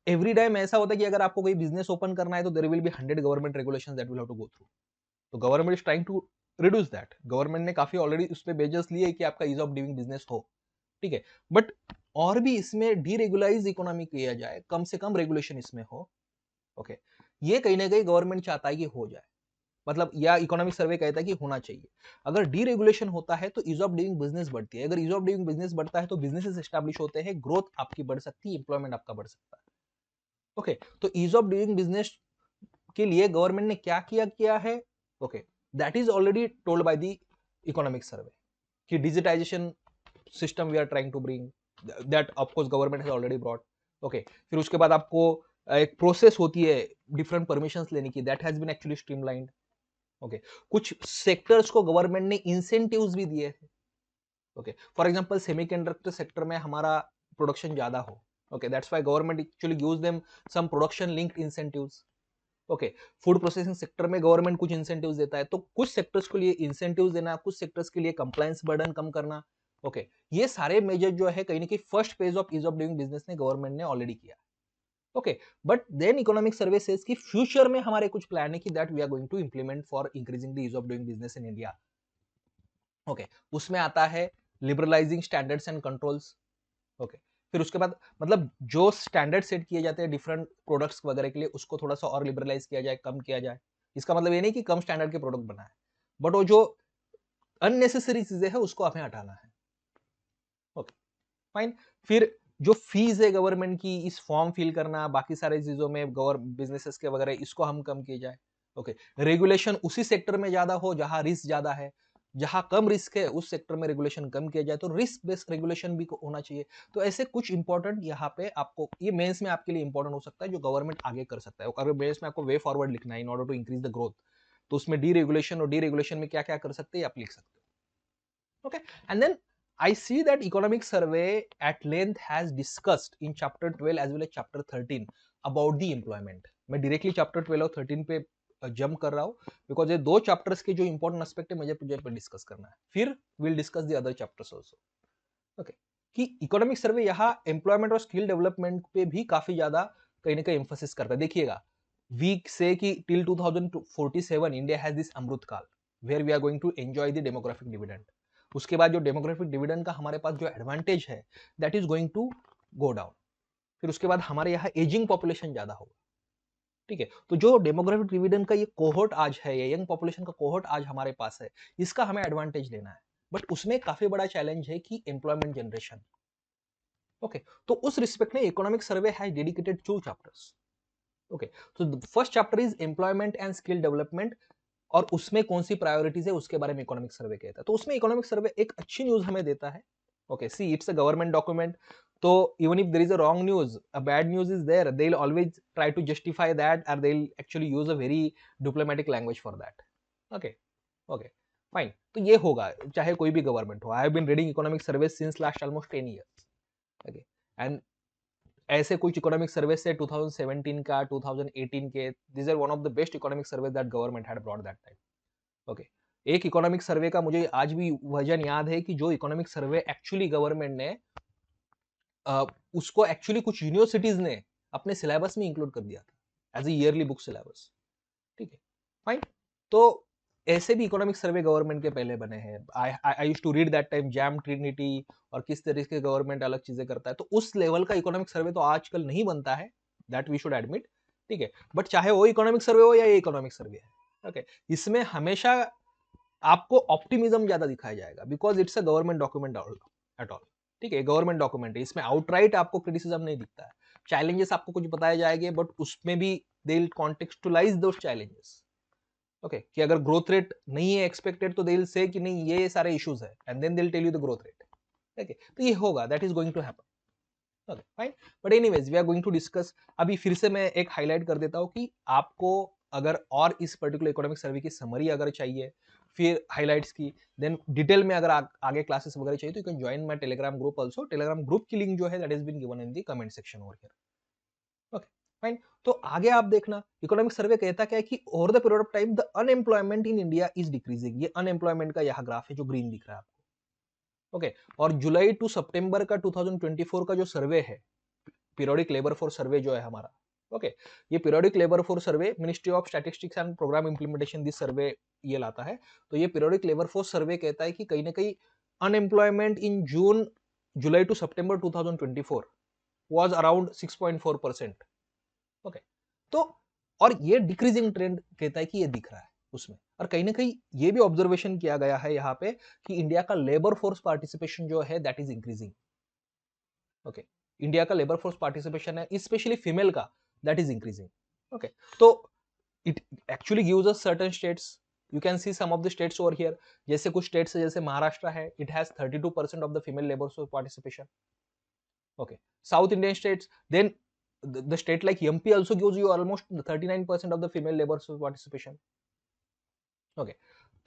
Every time ऐसा होता है कि अगर आपको कोई बिजनेस ओपन करना है तो there will be 100 government regulations that will have to go through. तो government is trying to reduce that, government ने काफी ऑलरेडी उस पे मेजर्स लिए कि आपका ईज ऑफ डूइंग बिजनेस हो, ठीक है, बट और भी इसमें डीरेगुलाइज इकोनॉमी किया जाए, कम से कम रेगुलेशन इसमें हो। ओके, ये कहीं ना कहीं गवर्नमेंट चाहता है कि हो जाए, मतलब या इकोनॉमिक सर्वे कहता है कि होना चाहिए। अगर डीरेगुलेशन होता है तो ईज ऑफ डूइंग बिजनेस बढ़ती है, अगर ईज ऑफ डूइंग बिजनेस बढ़ता है तो बिजनेसेस एस्टैब्लिश होते हैं, ग्रोथ आपकी बढ़ सकती है, इंप्लॉयमेंट आपका बढ़ सकता है। ओके, तो ईज ऑफ डूइंग बिजनेस के लिए गवर्नमेंट ने क्या किया किया है, okay, that is already told by the economic survey कि digitization system we are trying to bring, that of course government has already brought. Okay, फिर उसके बाद आपको एक प्रोसेस होती है डिफरेंट परमिशंस लेने की, that has been actually streamlined. Okay, कुछ सेक्टर्स को गवर्नमेंट ने इंसेंटिव्स भी दिए थे। Okay, for example semiconductor sector में हमारा प्रोडक्शन ज्यादा हो, okay, that's why government actually gives them some production linked incentives. Okay, food processing sector में गवर्नमेंट कुछ इंसेंटिव्स देता है, तो कुछ सेक्टर्स के लिए इंसेंटिव्स देना, कुछ सेक्टर्स के लिए कंप्लायंस बर्डन कम करना, ओके, ये सारे मेजर जो है कहीं ना कहीं first phase of ease of doing business ने गवर्नमेंट ने ऑलरेडी किया। Okay, but then economic survey says कि फ्यूचर में हमारे कुछ प्लान है कि that we are going to implement for increasing the ease of doing business in India. Okay, उसमें आता है liberalizing standards and controls. Okay, फिर उसके बाद मतलब जो स्टैंडर्ड सेट किए जाते हैं डिफरेंट प्रोडक्ट्स वगैरह के लिए, उसको थोड़ा सा और लिबरलाइज किया जाए, कम किया जाए। इसका मतलब ये नहीं कि कम स्टैंडर्ड के प्रोडक्ट बनाए, बट वो जो अननेसेसरी चीजें हैं उसको हमें हटाना है। Okay, fine. फिर जो फीस है गवर्नमेंट की, इस फॉर्म फिल करना, बाकी सारी चीजों में बिजनेसेस के वगैरह, इसको हम कम किए जाए। ओके, रेगुलेशन उसी सेक्टर में ज्यादा हो जहां रिस्क ज्यादा है, जहां कम रिस्क है उस सेक्टर में रेगुलेशन कम किया जाए, तो रिस्क बेस्ड रेगुलेशन भी होना चाहिए। तो ऐसे कुछ इंपॉर्टेंट यहाँ पे आपको, ये मेंस में आपके लिए इंपॉर्टेंट हो सकता है जो गवर्नमेंट आगे कर सकता है। अगर मेंस में आपको वे फॉरवर्ड लिखना है in order to increase the growth, तो उसमें डीरेगुलेशन और डीरेगुलेशन में क्या क्या कर सकते हैं आप लिख सकते हो। Okay, and then I see that economic survey at length has discussed in chapter 12 as well as chapter 13 about the employment. मैं directly chapter 12 और 13 पे जंप कर रहा हूँ बिकॉज ये दो चैप्टर्स के जो इंपॉर्टेंट एस्पेक्ट है मुझे प्रोजेक्ट पे डिस्कस करना है, फिर will discuss the other chapters also. Okay, कि इकोनॉमिक सर्वे यहाँ एम्प्लॉयमेंट और स्किल डेवलपमेंट पे भी काफी ज्यादा कहीं ना कहीं एम्फोसिस करता है। देखिएगा, वी से कि till 2047 India has this Amrit Kaal where we are going to enjoy the demographic dividend. उसके बाद जो डेमोग्राफिक डिविडेंड का हमारे पास जो एडवांटेज है that is going to go down. फिर उसके बाद हमारे यहाँ एजिंग पॉपुलेशन ज्यादा होगा। ठीक है, तो जो डेमोग्राफिक डिविडेंड का ये कोहोर्ट आज है, ये यंग पॉपुलेशन का कोहोर्ट आज हमारे पास है, इसका हमें एडवांटेज लेना है। बट उसमें काफी बड़ा चैलेंज है कि एम्प्लॉयमेंट जनरेशन। ओके, तो उस रिस्पेक्ट में economic survey has dedicated 2 chapters. Okay, तो first chapter is employment and skill development, और उसमें कौन सी प्रायोरिटीज है उसके बारे में इकोनॉमिक सर्वे कहता है। तो उसमें इकोनॉमिक सर्वे एक अच्छी न्यूज हमें देता है। Okay, see it's a government document, तो even if there is a wrong news, a bad news is there, they will always try to justify that और they will actually use a very diplomatic language for that. Okay, okay, fine. तो ये होगा चाहे कोई भी government हो। I have been reading economic survey since last almost 10 years. Okay, and ऐसे कुछ इकोनॉमिक सर्वे से 2017 का, 2018 के, this are one of the best economic survey that government had brought that time. Okay, एक इकोनॉमिक सर्वे का मुझे आज भी वर्जन याद है कि जो इकोनॉमिक सर्वे एक्चुअली गवर्नमेंट ने उसको एक्चुअली कुछ यूनिवर्सिटीज ने अपने सिलेबस में इंक्लूड कर दिया था as a yearly book syllabus. ठीक है, फाइन। तो ऐसे भी इकोनॉमिक सर्वे गवर्नमेंट के पहले बने हैं। I used to read that time JAM trinity और किस तरीके से गवर्नमेंट अलग चीजें करता है। तो उस लेवल का इकोनॉमिक सर्वे तो आजकल नहीं बनता है, दैट वी शुड एडमिट। ठीक है, बट चाहे वो इकोनॉमिक सर्वे हो या ये इकोनॉमिक सर्वे है, ओके, इसमें हमेशा आपको ऑप्टिमिज्म ज्यादा दिखाया जाएगा because it's a government document at all. ठीक है, गवर्नमेंट डॉक्यूमेंट है, इसमें आउटराइट आपको क्रिटिसिज्म नहीं दिखता है। चैलेंजेस आपको कुछ बताए जाएंगे बट उसमें भी they will contextualize those challenges. Okay, कि अगर ग्रोथ रेट नहीं है एक्सपेक्टेड तो दे विल से कि नहीं ये सारे इश्यूज है and then they will tell you the growth rate. Okay, तो ये होगा, that is going to happen. Okay, fine. But anyways we are going to discuss. अभी फिर से मैं एक हाईलाइट कर देता हूं कि आपको अगर और इस पर्टिकुलर इकोनॉमिक सर्वे की समरी अगर चाहिए, फिर हाइलाइट्स की, देन डिटेल में अगर आगे क्लासेस वगैरह चाहिए तो you can join my Telegram group also. Telegram group की लिंक जो है that is been given in the comment section over here. Okay, fine. तो आगे आप देखना इकोनॉमिक सर्वे कहता क्या है कि over the period of time the unemployment in India is decreasing. ये अनएम्प्लॉयमेंट का यहाँ ग्राफ है जो ग्रीन दिख रहा है आपको। ओके, और जुलाई टू सितंबर का 2024 का जो सर्वे है, पीरियोडिक लेबर फोर्स सर्वे जो है हमारा, ओके, ये periodic labour force survey ministry of statistics and programme implementation this survey ये लाता है। तो ये पीरियोडिक लेबर फोर्स सर्वे कहता है कि कहीं ना कहीं unemployment in July to September 2024 was around 6.4%। Okay, तो और ये डिक्रीजिंग ट्रेंड कहता है कि ये दिख रहा है उसमें। और कहीं ना कहीं ये भी ऑब्जर्वेशन किया गया है यहाँ पे कि इंडिया का लेबर फोर्स पार्टिसिपेशन जो है that is increasing. Okay, India का लेबर फोर्स पार्टिसिपेशन है स्पेशली फीमेल का, दैट इज इंक्रीजिंग। ओके, तो it actually gives us certain states, you can see some of the states over here. जैसे कुछ states है, जैसे महाराष्ट्र है, it has 32% of the female labour force participation. Okay, south Indian states, then the state like MP also gives you almost 39% of the female labor force participation. Okay,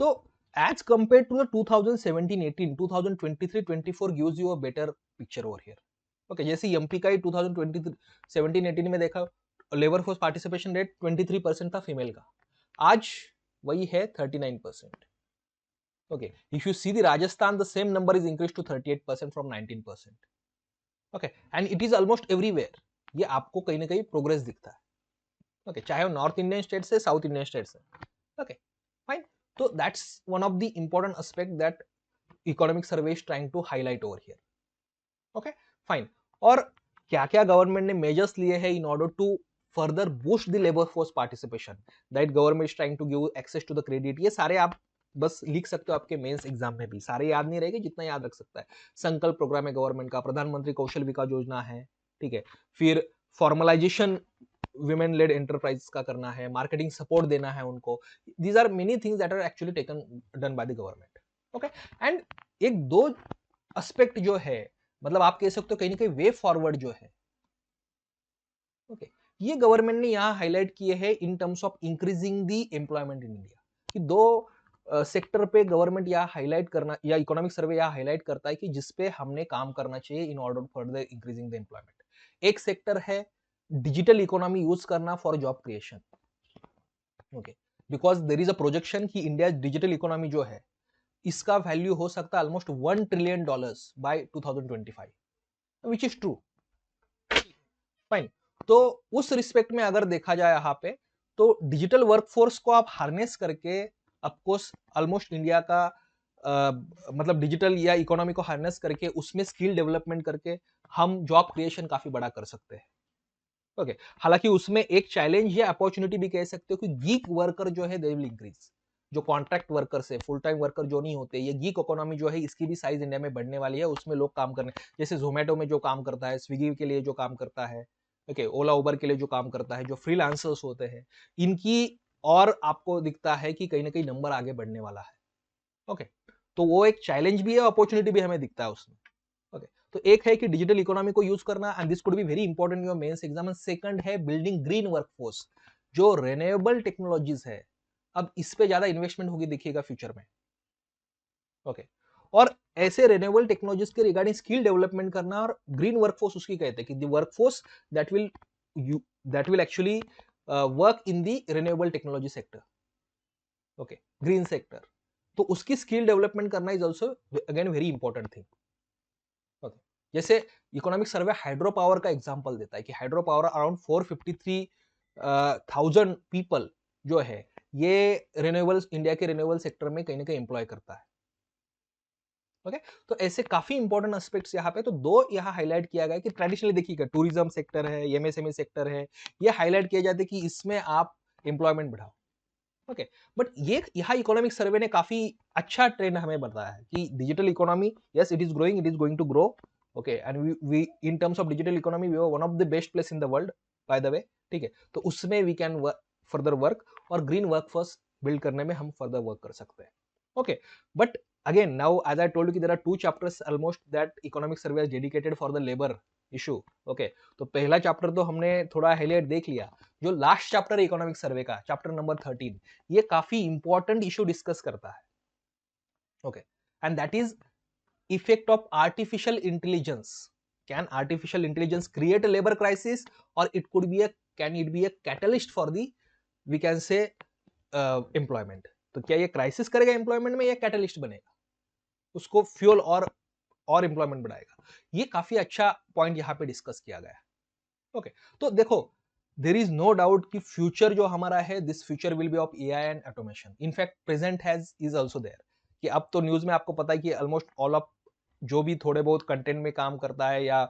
so as compared to the 2017-18, 2023-24 gives you a better picture over here. Okay, जैसे MP का ही 2017-18 में देखा labour force participation rate 23% था female का, आज वही है 39%। Okay, if you see the Rajasthan, the same number is increased to 38% from 19%. Okay, and it is almost everywhere. ये आपको कहीं ना कहीं प्रोग्रेस दिखता है. Okay, चाहे वो नॉर्थ इंडियन स्टेट से, साउथ इंडियन स्टेट से. Okay, fine. So that's one of the important aspect that economic survey is trying to highlight over here. Okay, fine. और क्या क्या गवर्नमेंट ने मेजर्स लिए हैं in order to further boost the labour force participation, that government is trying to give access to the credit. ये सारे आप बस लिख सकते हो आपके मेंस एग्जाम में भी, सारे याद नहीं रहेंगे, जितना याद रख सकता है. संकल्प प्रोग्राम है गवर्नमेंट का, प्रधानमंत्री कौशल विकास योजना है, ठीक है. फिर फॉर्मलाइजेशन women led enterprise का करना है, मार्केटिंग सपोर्ट देना है उनको. these are many things that are actually taken done by the government. okay, and एक दो एस्पेक्ट जो है, मतलब आप कह सकते हो कहीं ना कहीं वे फॉरवर्ड जो है, ओके, ये गवर्नमेंट ने यहाँ हाईलाइट किए हैं इन terms of increasing the employment in India. कि दो सेक्टर पे गवर्नमेंट यहाँ हाईलाइट करना, या इकोनॉमिक सर्वे यहाँ हाईलाइट करता है कि जिसपे हमने काम करना चाहिए in order further increasing the employment. एक सेक्टर है डिजिटल इकोनॉमी यूज करना for job creation. Okay, because there is a projection कि इंडिया डिजिटल इकोनॉमी जो है इसका वैल्यू हो सकता है almost $1 trillion by 2025, which is true. Fine. तो उस रिस्पेक्ट में अगर देखा जाए यहाँ पे, तो डिजिटल वर्कफोर्स को आप हार्नेस करके ऑफकोर्स ऑलमोस्ट इंडिया का मतलब डिजिटल या इकोनॉमी को हार्नेस करके उसमें स्किल डेवलपमेंट करके हम जॉब क्रिएशन काफी बड़ा कर सकते हैं. ओके, हालांकि उसमें एक चैलेंज या अपॉर्चुनिटी भी कह सकते हो कि गीक वर्कर जो है दे विल इंक्रीज. जो कॉन्ट्रैक्ट वर्कर्स है, फुल टाइम वर्कर जो नहीं होते, ये गीक इकोनॉमी जो है इसकी भी साइज इंडिया में बढ़ने वाली है. उसमें लोग काम करने, जैसे जोमेटो में जो काम करता है, स्विगी के लिए जो काम करता है, ओके, ओला उबर के लिए जो काम करता है, जो फ्रीलांसर्स होते हैं, इनकी और आपको दिखता है कि कहीं ना कहीं नंबर आगे बढ़ने वाला है. ओके, तो वो एक चैलेंज भी है, अपॉर्चुनिटी भी हमें दिखता है उसमें. ओके, तो एक है कि डिजिटल इकोनॉमी को यूज करना, and this could be very important in your mains exam. Second है बिल्डिंग ग्रीन वर्कफोर्स, जो रिन्यूएबल टेक्नोलॉजीज है. अब इस पे ज्यादा इन्वेस्टमेंट होगी देखिएगा फ्यूचर में. ओके, और ऐसे रिन्यूएबल टेक्नोलॉजीज के रिगार्डिंग स्किल डेवलपमेंट करना, और ग्रीन वर्कफोर्स उसकी कहते हैं कि the workforce that will actually work in the renewable technology sector. Okay, green sector, तो उसकी स्किल डेवलपमेंट करना is also again very important thing. Okay, जैसे इकोनॉमिक सर्वे हाइड्रो पावर का एग्जांपल देता है कि हाइड्रो पावर अराउंड 453,000 पीपल जो है ये रिन्यूएबल्स, इंडिया के रिन्यूएबल सेक्टर में कहीं ना कहीं एम्प्लॉय करता है. ओके, तो ऐसे काफी इंपॉर्टेंट एस्पेक्ट्स यहाँ पे, तो दो यहाँ हाईलाइट किया गया कि ट्रेडिशनली देखिएगा टूरिज्म सेक्टर है, एमएसएमई सेक्टर है, ये हाईलाइट किया जाता है कि इसमें आप एम्प्लॉयमेंट बढ़ाओ. ओके, बट ये यहाँ इकोनॉमिक सर्वे ने काफी अच्छा ट्रेंड हमें बताया है कि digital economy, yes it is growing, it is going to grow. Okay, and we in terms of digital economy we are one of the best place in the world by the way. ठीक है, तो उसमें we can further work, और green workforce build करने में हम further work कर सकते हैं. Okay, but again now as I told you कि there are 2 chapters almost that economic survey is dedicated for the labor issue. okay, तो पहला चैप्टर तो हमने थोड़ा हाईलाइट देख लिया. जो लास्ट चैप्टर है इकोनॉमिक सर्वे का, चैप्टर नंबर 13, ये काफी इंपॉर्टेंट इशू डिस्कस करता है. Okay, and that is effect of artificial intelligence. Can artificial intelligence create a labour crisis, or it could be can it be a catalyst for the we can say employment. तो क्या ये crisis करेगा employment में, या catalyst बनेगा, उसको fuel और employment बढ़ाएगा. ये काफी अच्छा पॉइंट यहाँ पे डिस्कस किया गया है. ओके, तो देखो देयर इज नो डाउट कि फ्यूचर जो हमारा है, this future will be of AI and automation. In fact present has is also there, कि अब तो न्यूज में आपको पता है कि ऑलमोस्ट ऑल ऑफ जो भी थोड़े बहुत कंटेंट में काम करता है या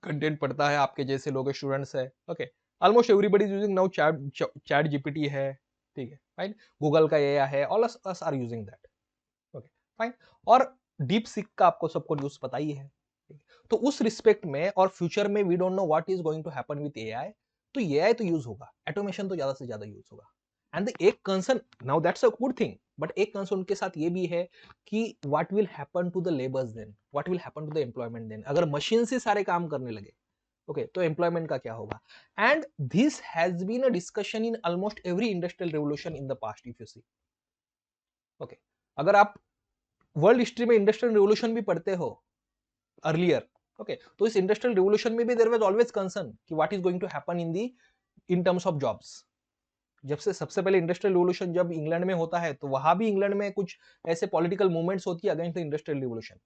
कंटेंट पढ़ता है, आपके जैसे लोग स्टूडेंट्स है, okay, almost everybody is using now ChatGPT है, ठीक है, फाइन, गूगल का एआई है, all us are using that. Okay, fine, और डीप सीक का आपको सबको न्यूज पता ही है. तो उस रिस्पेक्ट में और फ्यूचर में we don't know what is going to happen with AI. तो एआई तो यूज होगा, ऑटोमेशन तो ज्यादा से ज्यादा यूज होगा. एंड एक concern now, that's a good thing, but एक कंसर्न उनके साथ ये भी है कि what will happen to the labours then, what will happen to the employment then, अगर मशीन से सारे काम करने लगे, ओके, तो एम्प्लॉयमेंट का क्या होगा. And this has been a discussion in almost every industrial revolution in the past if you see. Okay, अगर आप वर्ल्ड हिस्ट्री में इंडस्ट्रियल रेवोल्यूशन भी पढ़ते हो अर्लियर, ओके, तो इस इंडस्ट्रियल रिवोल्यूशन में भी देयर वाज ऑलवेज कंसर्न कि what is going to happen in the in terms of jobs. जब से सबसे पहले इंडस्ट्रियल रिवॉल्यूशन जब इंग्लैंड में होता है, तो वहां भी इंग्लैंड में कुछ ऐसे पॉलिटिकल मूवमेंट्स होती है against the industrial revolution.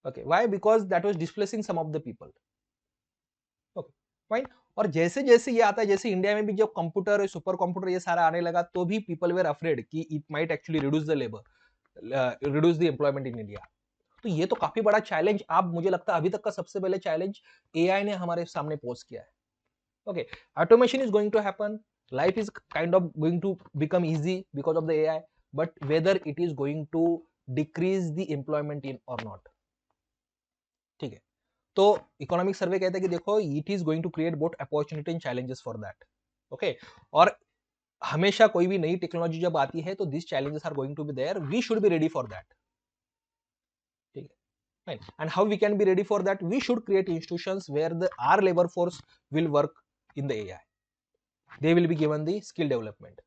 Okay, why? Because that was displacing some of the people. Okay, fine. और जैसे जैसे ये आता है, जैसे इंडिया में भी जब कंप्यूटर, सुपर कंप्यूटर ये सारा आने लगा, तो भी पीपल वेर अफ्रेड कि it might actually reduce the labour, reduce the employment in India. तो ये तो काफी बड़ा चैलेंज, आप मुझे लगता है अभी तक का सबसे पहले चैलेंज एआई ने हमारे सामने पोज किया है. Okay, automation is going to happen. Life is kind of going to become easy because of the AI, but whether it is going to decrease the employment in or not. ठीक है. तो economic survey कहता है कि देखो, it is going to create both opportunity and challenges for that. Okay, और हमेशा कोई भी नई टेक्नोलॉजी जब आती है तो this challenges are going to be there, we should be ready for that. ठीक है. And how we can be ready for that? We should create institutions where the are labour force will work in the AI. They will be given the skill development.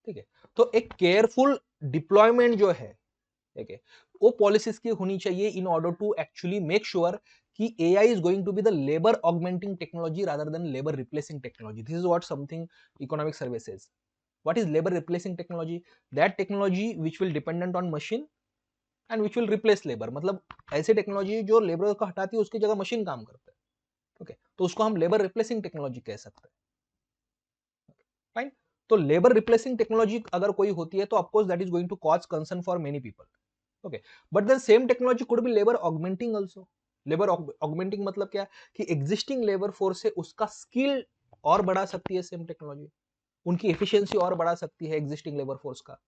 ठीक है. तो एक careful deployment जो है, ठीक है, वो policies की होनी चाहिए in order to actually make sure कि AI is going to be the labour augmenting technology rather than labour replacing technology. This is what something economic survey says. What is labour replacing technology? That technology which will dependent on machine and which will replace labour. मतलब ऐसी technology जो labour को हटाती है, उसकी जगह machine काम करता है. ओके, तो उसको हम लेबर रिप्लेसिंग टेक्नोलॉजी कह सकते हैं. फाइन. तो लेबर रिप्लेसिंग टेक्नोलॉजी अगर कोई होती है तो of course that is going to cause concern for many people. Okay, but then same technology could be labour augmenting also. Labour augmenting मतलब क्या? कि एग्जिस्टिंग लेबर फोर्स से उसका स्किल और बढ़ा सकती है सेम टेक्नोलॉजी, उनकी एफिशिएंसी और बढ़ा सकती है एग्जिस्टिंग लेबर फोर्स का.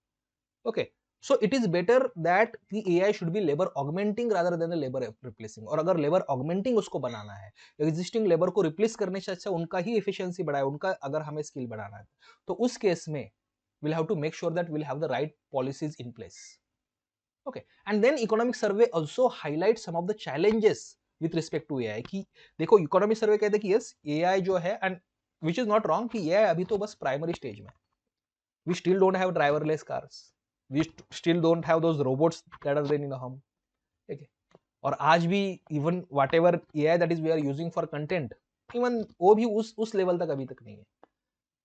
Okay, so it is better that the AI should be labour augmenting rather than labour replacing. और अगर लेबर ऑगमेंटिंग उसको बनाना है, एग्जिस्टिंग लेबर को रिप्लेस करने से अच्छा उनका ही एफिशिएंसी बढ़ाए, उनका अगर हमें स्किल बढ़ाना है, तो उस केस में we'll have to make sure that we'll have the right policies in place. Okay, and then economic survey also highlights some of the challenges with respect to AI. कि देखो, इकोनॉमिक सर्वे कहते हैं कि yes, AI जो है, and which is not wrong, कि AI अभी तो बस प्राइमरी स्टेज में. We still don't have driverless cars, we still don't have those robots that are there in home. ठीक है. और आज भी even whatever AI that is we are using for content, even वो भी उस level तक अभी तक नहीं है.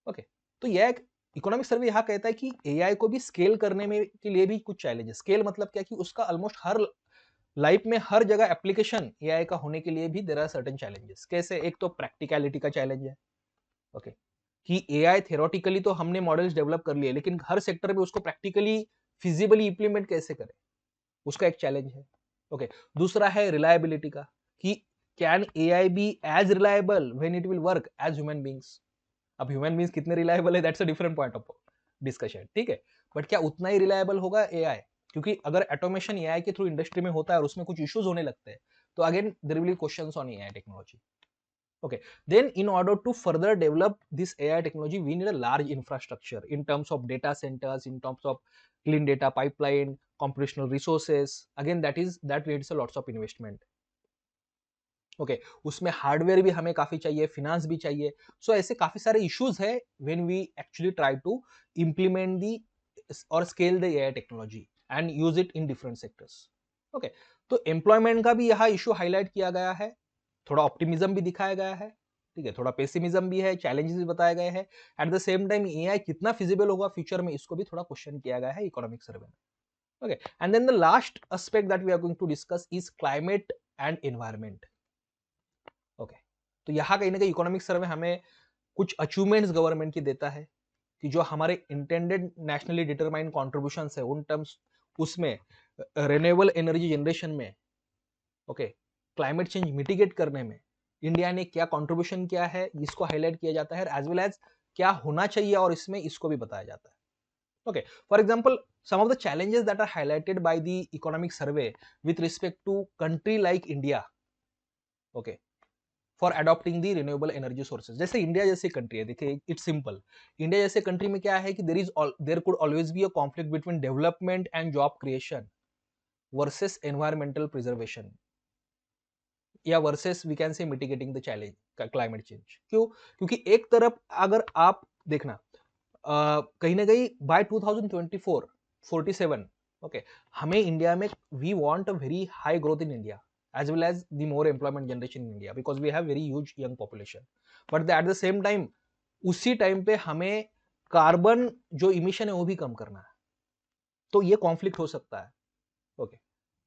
ओके, तो यह इकोनॉमिक सर्वे यहाँ कहता है कि एआई को भी स्केल करने में के लिए भी कुछ चैलेंजेस. स्केल मतलब क्या? कि उसका ऑलमोस्ट हर लाइफ में हर जगह एप्लीकेशन एआई का होने के लिए भी देयर आर सर्टेन चैलेंजेस. कैसे? एक तो प्रैक्टिकलिटी का चैलेंज है. ओके, कि एआई थ्योरेटिकली तो हमने मॉडल्स डेवलप कर लिए, लेकिन हर सेक्टर में उसको प्रैक्टिकली फिजिबली इंप्लीमेंट कैसे करें, उसका एक चैलेंज है. ओके, दूसरा है रिलायबिलिटी का, कि can AI be as reliable when it will work as human beings. अब ह्यूमन बीइंग्स कितने रिलायबल है, that's a different point of discussion. ठीक है, बट क्या उतना ही रिलायबल होगा एआई? क्योंकि अगर ऑटोमेशन एआई के थ्रू इंडस्ट्री में होता है और उसमें कुछ इश्यूज होने लगते हैं, तो again there will be questions on AI technology. Okay, then in order to further develop this AI technology, we need a large infrastructure in terms of data centers, in terms of clean data pipeline, computational resources. Again, that needs a lots of investment. Okay, उसमें hardware भी हमें काफी चाहिए, finance भी चाहिए. सो ऐसे काफी सारे इश्यूज है when we actually try to implement the or scale the AI technology and use it in different sectors. Okay, तो एम्प्लॉयमेंट का भी यहाँ इशू हाईलाइट किया गया है, थोड़ा ऑप्टिमिज्म भी दिखाया गया है. ठीक है, थोड़ा पेसिमिज्म भी है, चैलेंजेस भी बताए गए हैं. At the same time AI कितना फिजिबल होगा फ्यूचर में, इसको भी थोड़ा क्वेश्चन किया गया है इकोनॉमिक सर्वे में. Okay, and then the last aspect that we are going to discuss is climate and environment. Okay, तो यहाँ कहीं ना कहीं इकोनॉमिक सर्वे हमें कुछ अचीवमेंट्स गवर्नमेंट की देता है कि जो हमारे इंटेंडेड नेशनली डिटरमाइंड कॉन्ट्रीब्यूशन है उन टर्म्स, उसमें रिन्यूएबल एनर्जी जनरेशन में, ओके, क्लाइमेट चेंज मिटिगेट करने में इंडिया ने क्या कॉन्ट्रीब्यूशन किया है, इसको हाईलाइट किया जाता है, एज वेल एज क्या होना चाहिए और इसमें इसको भी बताया जाता है. Okay, for example, some of the challenges that are highlighted by the economic survey with respect to country like India, okay, for adopting the renewable energy sources. जैसे इंडिया जैसी कंट्री है, देखिए इट्स सिंपल. इंडिया जैसे country में क्या है कि there could always be a conflict between development and job creation versus environmental preservation, या versus we can say mitigating the challenge climate change. क्यों? क्योंकि एक तरफ अगर आप देखना, कहीं ना कहीं बाय 2024 47, ओके, हमें इंडिया में we want a very high growth in India as well as the more employment generation in India because we have very huge young population. But at the same time, उसी time पे हमें carbon जो emission है वो भी कम करना है, तो ये कॉन्फ्लिक्ट हो सकता है। Okay,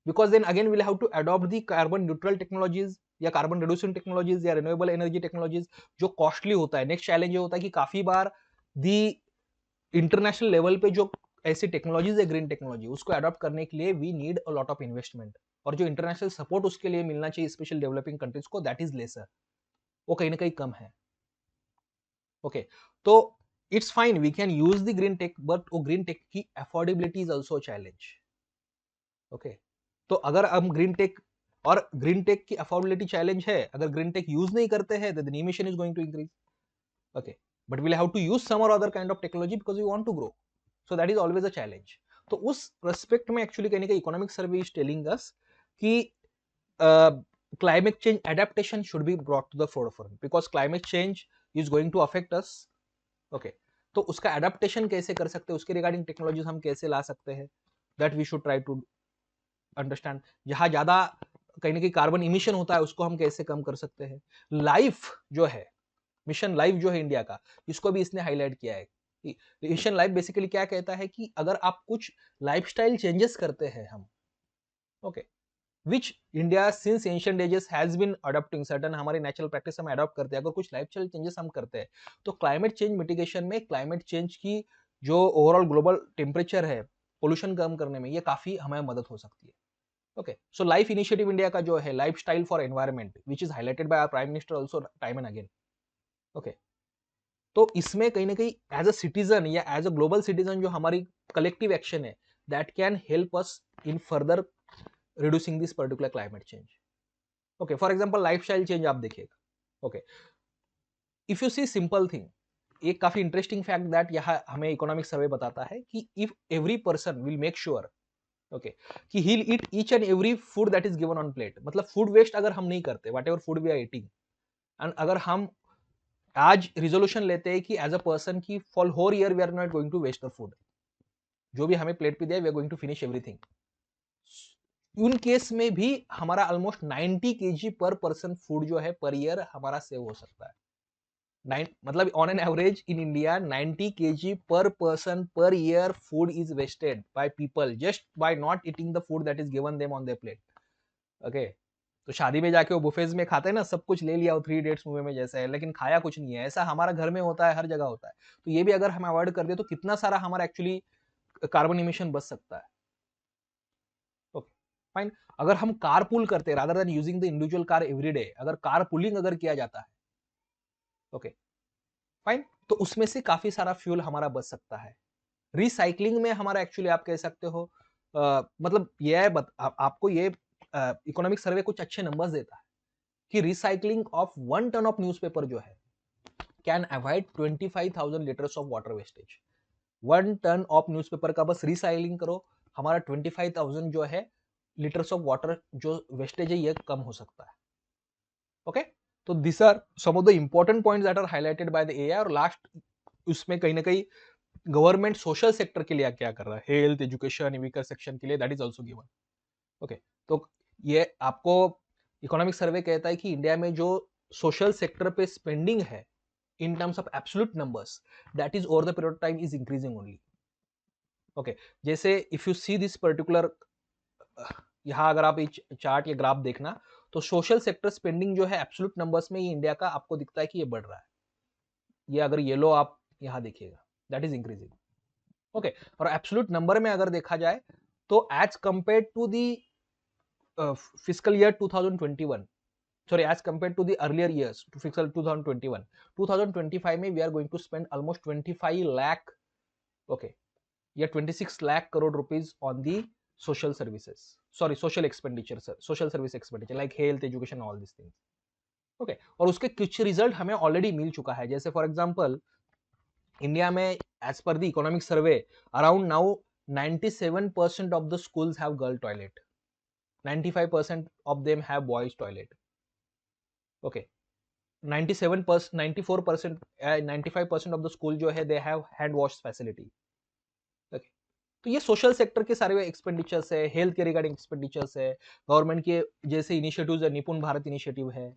because then again will have to adopt the carbon neutral technologies या कार्बन रिड्यूसिंग टेक्नोलॉजीज या रिन्यूएबल एनर्जी टेक्नोलॉजीज, जो कॉस्टली होता है। नेक्स्ट चैलेंज ये होता है कि काफी बार दी इंटरनेशनल लेवल पे जो ऐसी टेक्नोलॉजीज है ग्रीन टेक्नोलॉजी, उसको अडॉप्ट करने के लिए we need a lot of investment, और जो इंटरनेशनल सपोर्ट उसके लिए मिलना चाहिए स्पेशल डेवलपिंग कंट्रीज को, दैट इज लेसर, वो कहीं ना कहीं कम है। ओके, तो it's fine, we can use the green tech, but वो ग्रीन टेक की affordability is also challenge. Okay, तो अगर हम ग्रीन टेक, और ग्रीन टेक की अफोर्डेबिलिटी चैलेंज है, अगर ग्रीन टेक यूज नहीं करते हैं then emission is going to increase. Okay, but we'll have to use some or other kind of technology because we want to grow, so that is always a challenge. तो उस respect में actually कहने का economic survey is telling us कि climate change adaptation should be brought to the forefront because climate change is going to affect us. Okay, तो उसका adaptation कैसे कर सकते हैं, उसके रिगार्डिंग टेक्नोलॉजीज हम कैसे ला सकते हैं, that we should try to understand. जहां ज्यादा कहीं ना कहीं कार्बन इमिशन होता है उसको हम कैसे कम कर सकते हैं। लाइफ जो है, मिशन लाइफ जो है इंडिया का, इसको भी इसने हाईलाइट किया है। मिशन लाइफ बेसिकली क्या कहता है कि अगर आप कुछ लाइफस्टाइल चेंजेस करते हैं हम, okay, which India since ancient ages has been adopting, certain हमारी नेचुरल प्रैक्टिस हम अडॉप्ट करते हैं, अगर कुछ लाइफस्टाइल चेंजेस हम करते हैं तो क्लाइमेट चेंज मिटिगेशन में, क्लाइमेट चेंज की जो ओवरऑल ग्लोबल टेम्परेचर है, पोल्यूशन कम करने में ये काफी हमें मदद हो सकती है। Okay, so life initiative India का जो है lifestyle for environment, which is highlighted by our prime minister also time and again. Okay, तो इसमें कहीं ना कहीं एज अ सिटीजन या एज अ ग्लोबल सिटीजन जो हमारी कलेक्टिव एक्शन है, that can help us in further reducing this particular climate change. Okay, for example lifestyle change आप देखिएगा। Okay, if you see simple thing, एक काफी interesting fact that यहाँ हमें economic survey बताता है कि if every person will make sure, okay, कि he eat each and every food that is given on plate, मतलब फूड वेस्ट अगर हम नहीं करते, whatever food we are eating, and अगर हम आज रिजोल्यूशन लेते हैं कि एज अ पर्सन की for whole year we are not going to waste the food, जो भी हमें प्लेट पे दिया we are going to finish everything, उन केस में भी हमारा almost 90 KG per person food जो है पर ईयर हमारा सेव हो सकता है। मतलब on an average in India 90 KG per person per year food is wasted by people just by not eating the food that is given them on their plate. Okay, तो शादी में जाके वो बुफेज में खाते हैं ना, सब कुछ ले लिया वो 3 इडियट्स मूवी में जैसा है, लेकिन खाया कुछ नहीं है, ऐसा हमारा घर में होता है, हर जगह होता है। तो ये भी अगर हम अवॉइड कर दे तो कितना सारा हमारा एक्चुअली कार्बन इमिशन बच सकता है। ओके, फाइन, अगर हम कार पूल करते हैं rather than using the individual car every day, अगर कार पुलिंग अगर किया जाता है, ओके, फाइन, तो उसमें से काफी सारा फ्यूल हमारा बच सकता है। रिसाइकलिंग में हमारा एक्चुअली आप कह सकते हो मतलब ये है आपको ये इकोनॉमिक सर्वे कुछ अच्छे नंबर्स देता है कि recycling of 1 ton of newspaper जो है can avoid 25,000 litres of water wastage. 1 ton of newspaper का बस रिसाइकलिंग करो, हमारा 25,000 जो है लीटर्स ऑफ वाटर जो वेस्टेज है ये कम हो सकता है। ओके, तो this are some of the important points that are highlighted by the AI. और लास्ट उसमें कहीं ना कहीं गवर्नमेंट सोशल सेक्टर के लिए क्या कर रहा है, हेल्थ, एजुकेशन, वीकर सेक्शन के लिए, that is also given. Okay, तो ये आपको इकोनॉमिक सर्वे कहता है कि इंडिया में जो सोशल सेक्टर पे स्पेंडिंग है in terms of absolute numbers, that is over the period of time is increasing only. Okay, जैसे if you see this particular, यहाँ अगर आप चार्ट या ग्राफ देखना तो सोशल सेक्टर स्पेंडिंग जो है एब्सोल्यूट नंबर्स में ये इंडिया का आपको दिखता है कि ये बढ़ रहा है। ये अगर येलो आप यहाँ देखिएगा, दैट इज इंक्रीजिंग। ओके, और एब्सोल्यूट नंबर में अगर देखा जाए तो as compare to the physical year 2021, sorry, as compared to the earlier years to fiscal 2021, 2025 में we are going to spend almost 25 lakh, okay, या 26 lakh crore rupees on the social services, sorry, social expenditure, sir, social service expenditure like health, education, all these things. okay, और उसके कुछ result हमें already मिल चुका है, जैसे for example India में as per the economic survey around now 97% of the schools have girl toilet, 95% of them have boys toilet. okay, 97%, 94%, 95% of the school जो है they have hand wash facility. Okay, तो ये social sector के सारे expenditures है, health के regarding expenditures है, government के जैसे इनिशिएटिव्स है, निपुण भारत इनिशिएटिव है।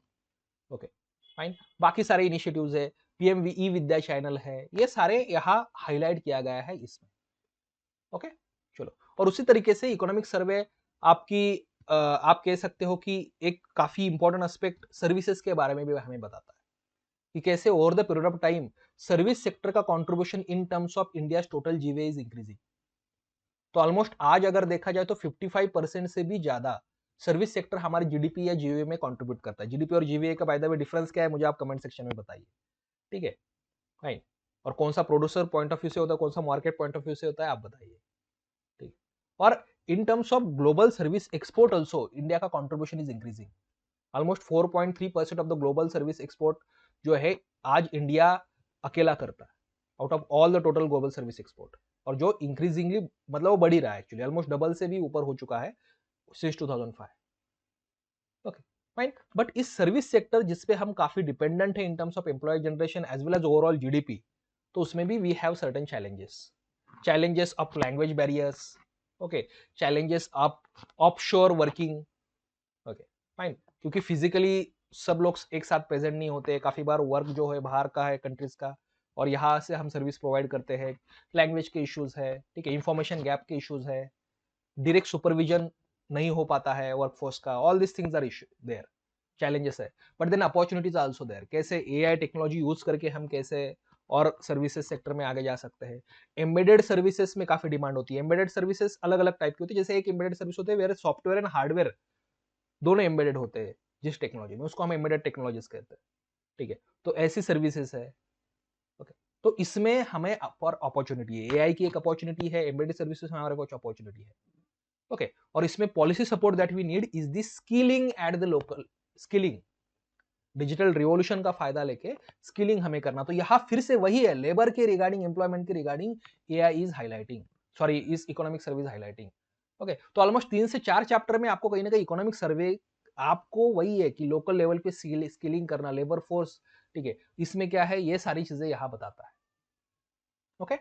ओके, फाइन, बाकी सारे इनिशिएटिव्स है, पीएमवीई विद्या चैनल है, ये सारे यहाँ हाईलाइट किया गया है इसमें। ओके, चलो। और उसी तरीके से इकोनॉमिक सर्वे आपकी आप कह सकते हो कि एक काफी इंपॉर्टेंट एस्पेक्ट सर्विसेज के बारे में भी हमें बताता है कि कैसे over the period of time service sector का contribution in terms of India total GVA is increasing. तो ऑलमोस्ट आज अगर देखा जाए तो 55% से भी ज्यादा सर्विस सेक्टर हमारे जीडीपी या जीवीए में कंट्रीब्यूट करता है। जीडीपी और जीवीए का बाय द वे डिफरेंस क्या है, मुझे आप कमेंट सेक्शन में बताइए, ठीक है, फाइन। और कौन सा प्रोड्यूसर पॉइंट ऑफ व्यू से होता है, कौन सा मार्केट पॉइंट ऑफ व्यू से होता है, आप बताइए, ठीक। और in terms of global service export also India का contribution is increasing. Almost 4.3% of the global service export जो है आज इंडिया अकेला करता है out of all the total global service export, और जो इंक्रीजिंगली मतलब वो बढ़ ही रहा है एक्चुअली, ऑलमोस्ट डबल से भी ऊपर हो चुका है सिंस 2005। Okay, fine. बट इस सर्विस सेक्टर जिसपे हम काफी डिपेंडेंट है in terms of employ generation as well as overall GDP, तो उसमें भी we have certain challenges of language barriers, okay, challenges of offshore working, okay, fine. क्योंकि physically सब लोग एक साथ प्रेजेंट नहीं होते, काफी बार वर्क जो है बाहर का है कंट्रीज का, और यहाँ से हम सर्विस प्रोवाइड करते हैं, लैंग्वेज के इश्यूज है, ठीक है, इंफॉर्मेशन गैप के इश्यूज है, डायरेक्ट सुपरविजन नहीं हो पाता है वर्कफोर्स का, all this things are issue there, challenges है। But then opportunities also there, कैसे एआई टेक्नोलॉजी यूज करके हम कैसे और सर्विसेज सेक्टर में आगे जा सकते हैं। एम्बेडेड सर्विसेज में काफी डिमांड होती है। एम्बेडेड सर्विसेज अलग अलग टाइप की होती है, जैसे एक एम्बेडेड सर्विस होते हैं वेयर सॉफ्टवेयर एंड हार्डवेयर दोनों एम्बेडेड होते हैं जिस टेक्नोलॉजी में, उसको हम एम्बेडेड टेक्नोलॉजीज कहते हैं, ठीक है। तो ऐसी सर्विसेज है, ओके। तो इसमें हमें फॉर अपॉर्चुनिटी है, एआई की एक अपॉर्चुनिटी है, एम्बेडेड सर्विसेज में हमारे कुछ अपॉर्चुनिटी है, ओके। और इसमें policy support that we need is the skilling at the local skilling, digital revolution का फायदा लेके स्किलिंग हमें करना। तो यहां फिर से वही है, लेबर के रिगार्डिंग, एम्प्लॉयमेंट के regarding AI is highlighting, sorry इस इकोनॉमिक सर्विस हाईलाइटिंग, ओके। तो ऑलमोस्ट 3 से 4 चैप्टर में आपको कहीं ना कहीं इकोनॉमिक सर्वे आपको वही है कि लोकल लेवल पे स्किलिंग करना, लेबर फोर्स, ठीक है, इसमें क्या है, ये सारी चीजें यहां बताता है, okay,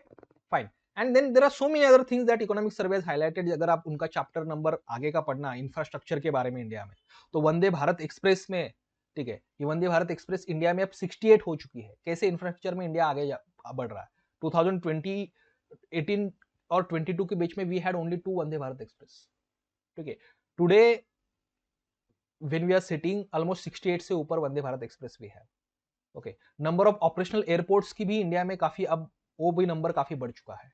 fine. And then there are so many other things that economic survey has highlighted. अगर आप उनका चैप्टर नंबर आगे का पढ़ना इंफ्रास्ट्रक्चर के बारे में इंडिया में, तो वंदे भारत एक्सप्रेस में, ठीक है, ये वंदे भारत एक्सप्रेस इंडिया में अब 68 हो चुकी है। कैसे इंफ्रास्ट्रक्चर में इंडिया आगे बढ़ रहा है। 2020 18 और 22 के बीच में we had only 2 Vande Bharat express, ठीक है। Today when we are sitting almost 68 से ऊपर वंदे भारत एक्सप्रेस भी है, okay. Number of operational airports की भी इंडिया में काफी, अब वो भी नंबर काफी बढ़ चुका है,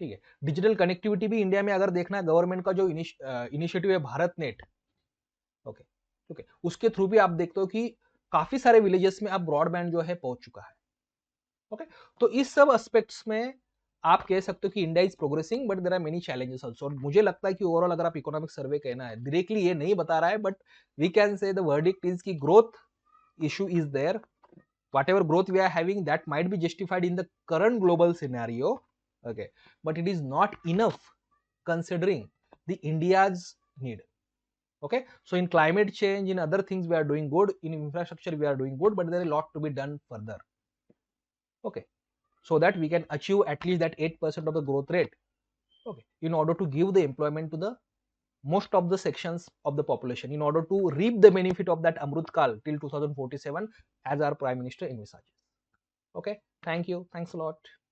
ठीक है। डिजिटल कनेक्टिविटी भी इंडिया में अगर देखना है, गवर्नमेंट का जो इनिशिएटिव है भारत नेट, ओके, ओके, उसके थ्रू भी आप देखते हो कि काफी सारे विलेजेस में अब ब्रॉडबैंड जो है पहुंच चुका है, ओके। तो इस सब एस्पेक्ट्स में आप कह सकते हो कि India is progressing, but there are many challenges also. और मुझे लगता है कि ओवरऑल अगर आप इकोनॉमिक सर्वे कहना है, डायरेक्टली ये नहीं बता रहा है, but we can say the verdict is कि growth issue is there, whatever growth we are having that might be justified in the current global scenario, okay, but it is not enough considering the India's need, okay. So in climate change, in other things we are doing good, in infrastructure we are doing good, but there is a lot to be done further, okay, so that we can achieve at least that 8% of the growth rate, okay, in order to give the employment to the most of the sections of the population, in order to reap the benefit of that Amrut Kal till 2047 as our Prime Minister envisages. Okay, thank you. Thanks a lot.